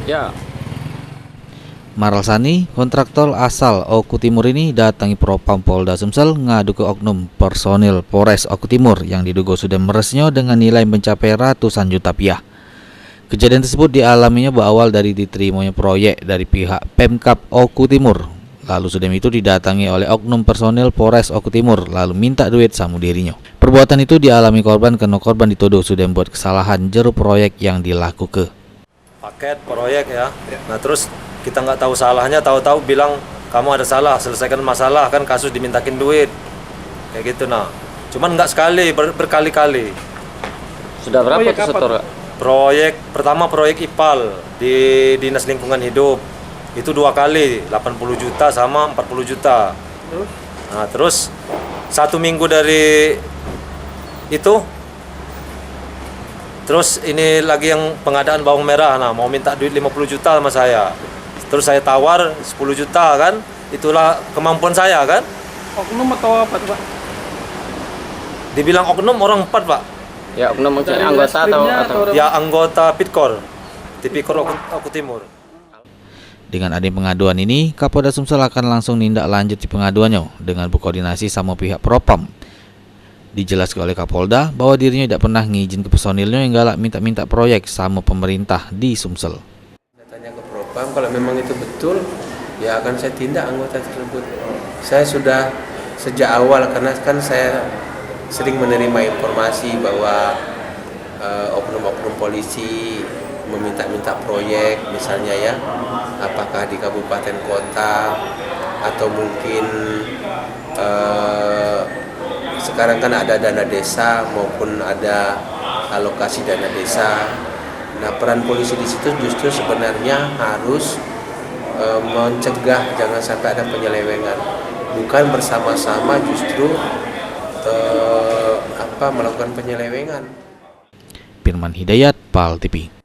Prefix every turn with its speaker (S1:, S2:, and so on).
S1: Ya.
S2: Maralsani, kontraktor asal Oku Timur ini datangi Propam Polda Sumsel ngadu ke oknum personil Polres Oku Timur yang diduga sudah meresnya dengan nilai mencapai ratusan juta rupiah. Kejadian tersebut dialaminya berawal dari diterimanya proyek dari pihak Pemkab Oku Timur. Lalu sudah itu didatangi oleh oknum personil Polres Oku Timur lalu minta duit sama dirinya. Perbuatan itu dialami korban karena korban dituduh sudah membuat kesalahan jero proyek yang dilakukan.
S3: Paket proyek ya. Nah terus kita nggak tahu salahnya, tahu-tahu bilang kamu ada salah, selesaikan masalah, kan kasus dimintakin duit kayak gitu. Nah cuman nggak sekali, berkali-kali.
S1: Sudah berapa tuh setor?
S3: Proyek pertama proyek IPAL di Dinas Lingkungan Hidup itu 2 kali 80 juta sama 40 juta. Nah terus 1 minggu dari itu terus ini lagi yang pengadaan bawang merah, nah mau minta duit 50 juta sama saya. Terus saya tawar 10 juta kan, itulah kemampuan saya kan.
S4: Oknum atau apa tuh Pak?
S3: Dibilang oknum orang 4 Pak.
S1: Ya, oknum maksudnya anggota atau
S3: Ya anggota Pitkor, Tipikor Oku Timur.
S2: Dengan adanya pengaduan ini, Kapolda Sumsel akan langsung nindak lanjut di pengaduannya dengan berkoordinasi sama pihak Propam. Dijelaskan oleh Kapolda bahwa dirinya tidak pernah ngizin ke personilnya yang galak minta-minta proyek sama pemerintah di Sumsel.
S5: Tanya ke Propam, kalau memang itu betul, ya akan saya tindak anggota tersebut. Saya sudah sejak awal, karena kan saya sering menerima informasi bahwa oknum-oknum polisi meminta-minta proyek, misalnya ya, apakah di kabupaten kota atau mungkin sekarang kan ada dana desa maupun ada alokasi dana desa. Nah, peran polisi di situ justru sebenarnya harus mencegah jangan sampai ada penyelewengan, bukan bersama-sama justru melakukan penyelewengan.
S2: Firman Hidayat, PAL TV.